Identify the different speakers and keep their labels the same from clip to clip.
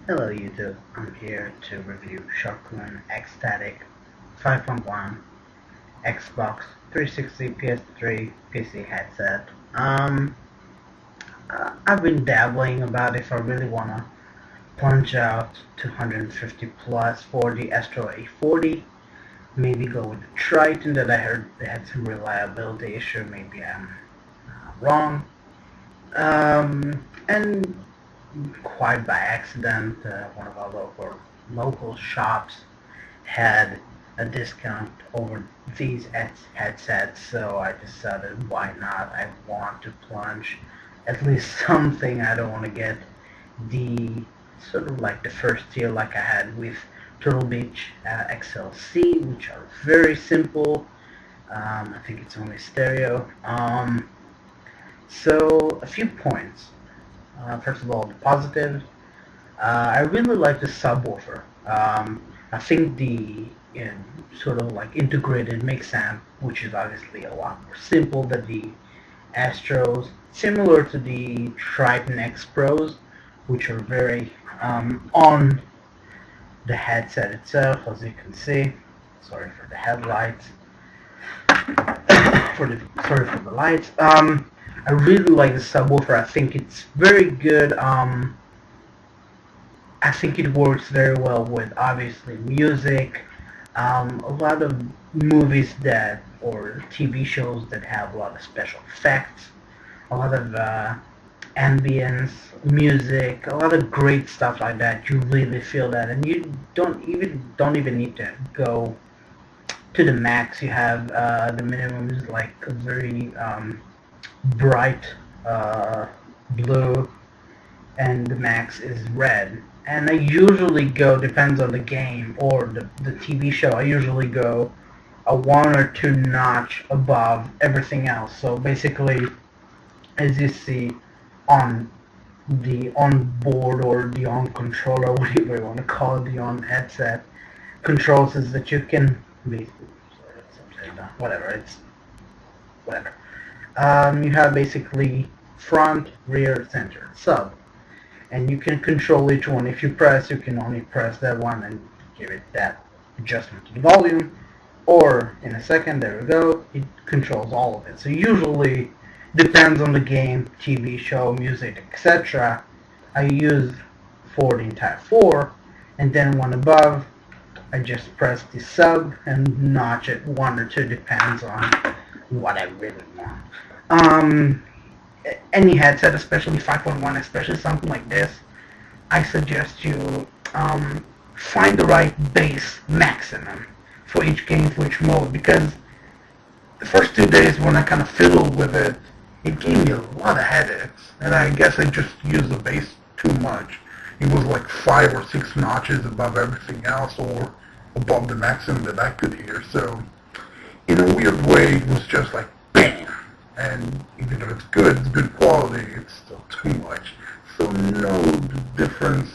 Speaker 1: Hello YouTube, I'm here to review Sharkoon X-Static 5.1 Xbox 360 PS3 PC headset. I've been dabbling about if I really wanna plunge out 250 plus for the Astro A40. Maybe go with the Triton that I heard they had some reliability issue. Maybe I'm wrong. And quite by accident, one of our local shops had a discount over these headsets, so I decided why not. I want to plunge at least something. I don't want to get the sort of like the first tier like I had with Turtle Beach XLC, which are very simple. I think it's only stereo. So a few points. First of all, the positives. I really like the subwoofer. I think the sort of like integrated mix amp, which is obviously a lot more simple than the Astros, similar to the Triton X Pros, which are very on the headset itself, as you can see. Sorry for the headlights. Sorry for the lights. I really like the subwoofer. I think it's very good. I think it works very well with obviously music. A lot of movies that or TV shows that have a lot of special effects, a lot of ambience, music, a lot of great stuff like that. You really feel that, and you don't even need to go to the max. You have the minimum is like a very bright blue, and the max is red. And I usually go, depends on the game or the TV show, I usually go a one or two notch above everything else. So basically, as you see on the on board or the on controller, whatever you want to call it, the on headset controls is that you can be, whatever, it's whatever. You have basically front, rear, center, sub, and you can control each one. If you press, you can only press that one and give it that adjustment to the volume, or in a second, there we go, it controls all of it. So usually, depends on the game, TV show, music, etc. I use for the entire four, and then one above, I just press the sub and notch it one or two, depends on what I really want. Any headset, especially 5.1, especially something like this, I suggest you find the right bass maximum for each game, for each mode, because the first 2 days when I kind of fiddled with it, it gave me a lot of headaches, and I guess I just used the bass too much. It was like 5 or 6 notches above everything else, or above the maximum that I could hear, so in a weird way, it was just like bam. And even if it's good quality, it's still too much. So know the difference,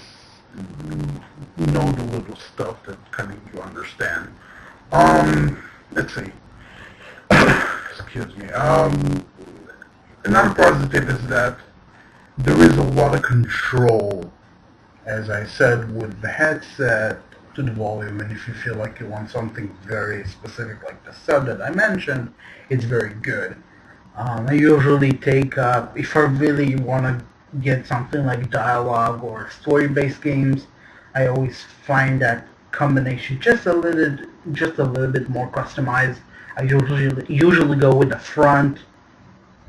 Speaker 1: know the little stuff that kind of you understand. Let's see. Excuse me. Another positive is that there is a lot of control, as I said, with the headset to the volume, and if you feel like you want something very specific like the sub that I mentioned, it's very good. I usually take up, if I really want to get something like dialogue or story-based games, I always find that combination just a little bit more customized. I usually go with the front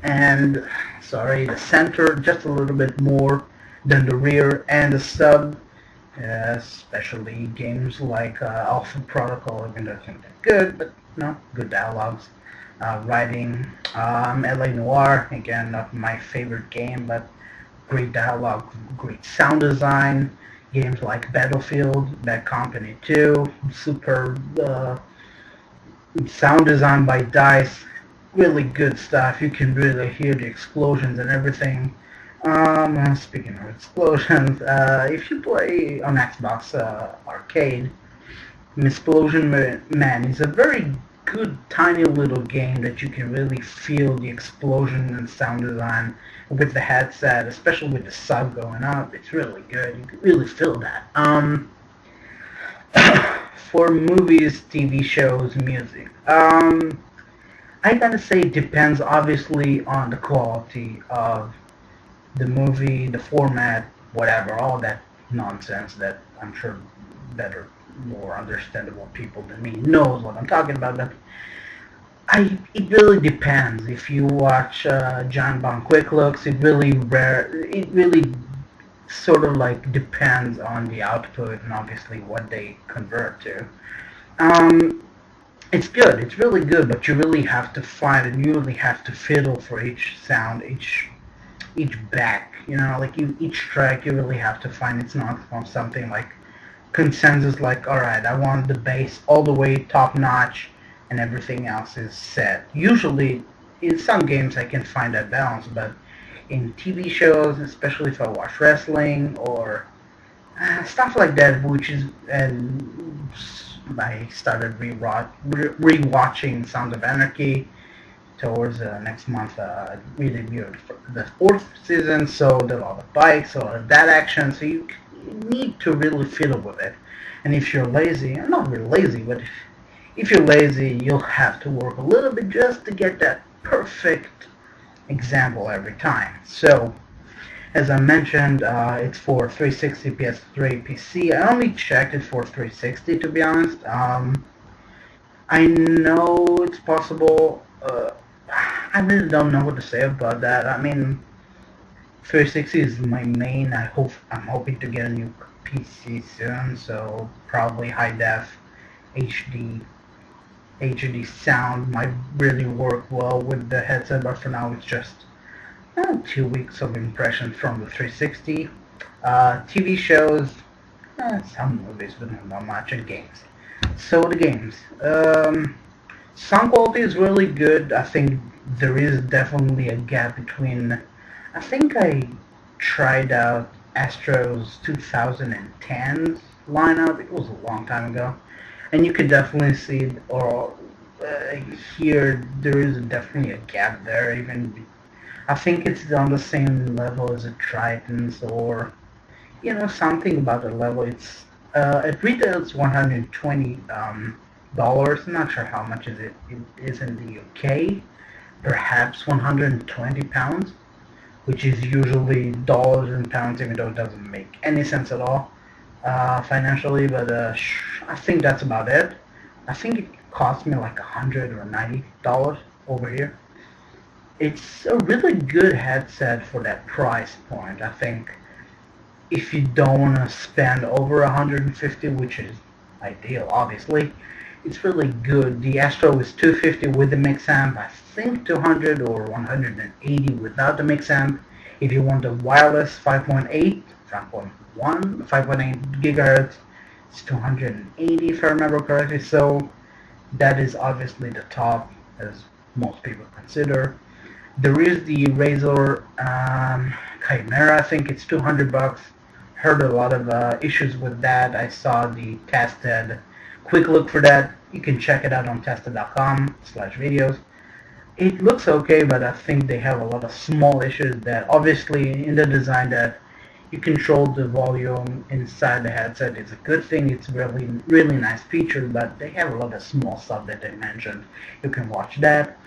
Speaker 1: and, sorry, the center just a little bit more than the rear, and the sub, especially games like Alpha Protocol, even though I think they're good, but no, good dialogues. Writing, LA Noire, again, not my favorite game, but great dialogue, great sound design. Games like Battlefield, Bad Company 2, super sound design by DICE, really good stuff. You can really hear the explosions and everything. Speaking of explosions, if you play on Xbox Arcade, Explosion Man is a very good tiny little game that you can really feel the explosion and sound design with the headset, especially with the sub going up. It's really good. You can really feel that. For movies, TV shows, music. I gotta say it depends obviously on the quality of the movie, the format, whatever, all that nonsense that I'm sure better, more understandable people than me knows what I'm talking about. But it really depends. If you watch John Bon Quick Looks, it really sort of like depends on the output and obviously what they convert to. Um, it's good. It's really good, but you really have to find and you really have to fiddle for each sound, each back. You know, like each track, you really have to find. It's not from something like consensus. Like, all right, I want the bass all the way top notch, and everything else is set. Usually, in some games, I can find that balance, but in TV shows, especially if I watch wrestling or stuff like that, which is and I started rewatching Sons of Anarchy towards next month. Really viewed the fourth season, so there's a lot of bikes, a lot of that action. So you need to really fiddle with it. And if you're lazy, I'm not really lazy, but if you're lazy, you'll have to work a little bit just to get that perfect example every time. So as I mentioned, it's for 360, PS3, PC. I only checked it for 360 to be honest. I know it's possible. I really don't know what to say about that. I mean, 360 is my main. I'm hoping to get a new PC soon, so probably high def HD sound might really work well with the headset. But for now, it's just 2 weeks of impressions from the 360. TV shows, some movies, but not much, and games. So the games. Sound quality is really good. I think there is definitely a gap between. I think I tried out Astro's 2010 lineup. It was a long time ago, and you could definitely see or here there is definitely a gap there. Even I think it's on the same level as a Triton's or something about the level. It's at retail it's $120. I'm not sure how much it is in the UK. Perhaps 120 pounds, which is usually dollars and pounds, even though it doesn't make any sense at all financially. But I think that's about it. I think it cost me like $190 over here. It's a really good headset for that price point. I think if you don't want to spend over 150, which is ideal, obviously, it's really good. The Astro is 250 with the mix amp. I think 200 or 180 without the mix amp. If you want a wireless 5.8, 5.8 gigahertz, it's 280 if I remember correctly. So that is obviously the top, as most people consider. There is the Razer Chimera. I think it's $200. Heard a lot of issues with that. I saw the tested quick look for that. You can check it out on tested.com/videos. It looks okay, but I think they have a lot of small issues that obviously in the design that you control the volume inside the headset is a good thing. It's really nice feature, but they have a lot of small stuff that they mentioned. You can watch that.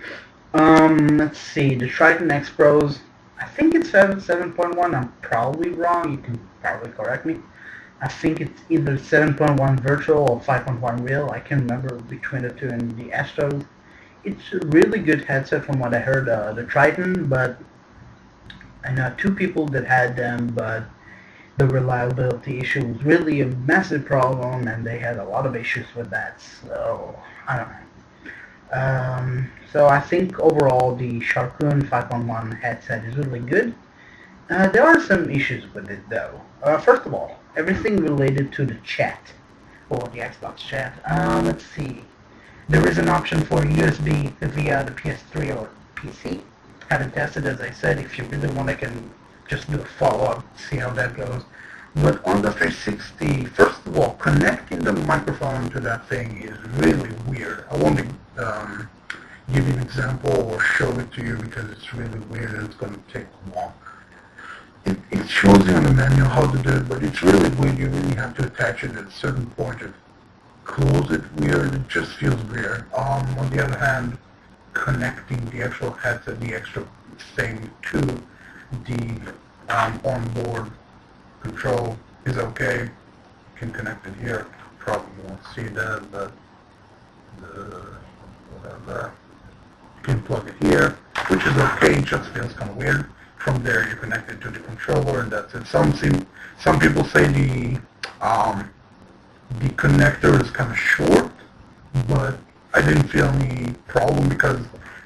Speaker 1: Let's see, the Triton X Pros, I think it's 7.1, I'm probably wrong, you can probably correct me. I think it's either 7.1 virtual or 5.1 real, I can't remember between the two, and the Astros. It's a really good headset from what I heard, the Triton, but I know two people that had them, but the reliability issue was really a massive problem, and they had a lot of issues with that, so I don't know. So I think overall the Sharkoon 5.1 headset is really good. There are some issues with it though. First of all, everything related to the chat, or the Xbox chat. Let's see. There is an option for USB via the PS3 or PC. Haven't tested, as I said. If you really want, I can just do a follow-up, see how that goes. But on the 360, first of all, connecting the microphone to that thing is really weird. I won't give you an example or show it to you because it's really weird and it's going to take long. It shows you on the menu how to do it, but it's really weird. You really have to attach it at a certain point to close it weird. It just feels weird. On the other hand, connecting the actual headset, the extra thing to the onboard control is okay. You can connect it here. Probably won't see that, but whatever. You can plug it here, which is okay. It just feels kind of weird. From there, you connect it to the controller, and that's it. Some people say the connector is kind of short, but I didn't feel any problem because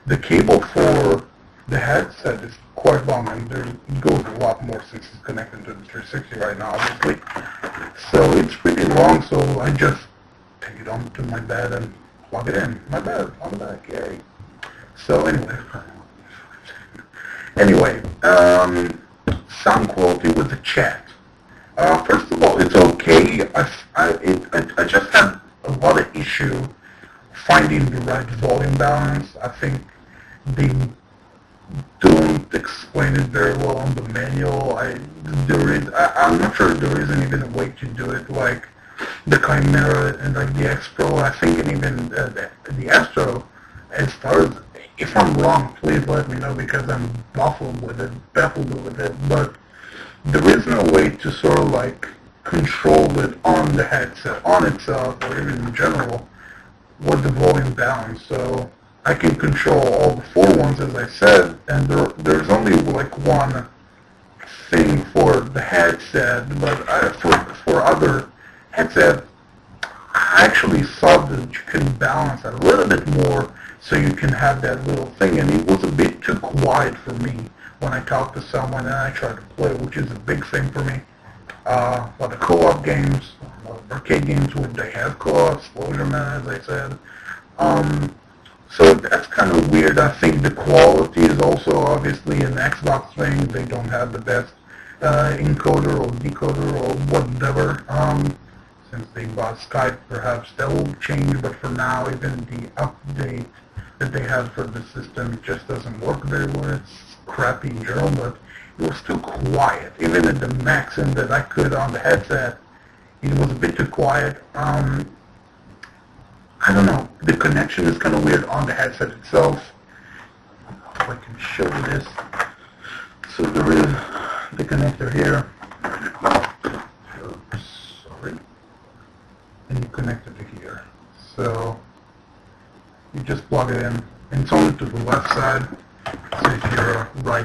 Speaker 1: the cable for the headset is quite long, and it goes a lot more since it's connected to the 360 right now, obviously. So it's pretty long, so I just take it onto my bed and plug it in. My bed, on the back, yay. So anyway, sound quality with the chat. First of all, it's okay. I just had a lot of issue finding the right volume balance. I think they don't explain it very well on the manual. I'm not sure there isn't even a way to do it like the Chimera and like the X Pro. I think and even the Astro, as far as, if I'm wrong, please let me know because I'm baffled with it. But there is no way to sort of like control it on the headset, on itself, or even in general, with the volume balance. So I can control all the four ones, as I said, and there's only like one thing for the headset, but for other headset, I actually saw that you can balance it a little bit more so you can have that little thing, and it was a bit too quiet for me when I talked to someone and I tried to play, which is a big thing for me. For the co-op games, arcade games where they have co-op, Explosion Man, as I said. So that's kind of weird. I think the quality is also obviously an Xbox thing. They don't have the best encoder or decoder or whatever. Since they bought Skype, perhaps that will change, but for now, even the update that they have for the system just doesn't work very well. It's crappy in general, but it was too quiet. Even at the maximum that I could on the headset, it was a bit too quiet. I don't know. The connection is kind of weird on the headset itself. If I can show you this. So there is the connector here. Oops, sorry. And you connect it to here. So you just plug it in. And it's only to the left side. So if you're right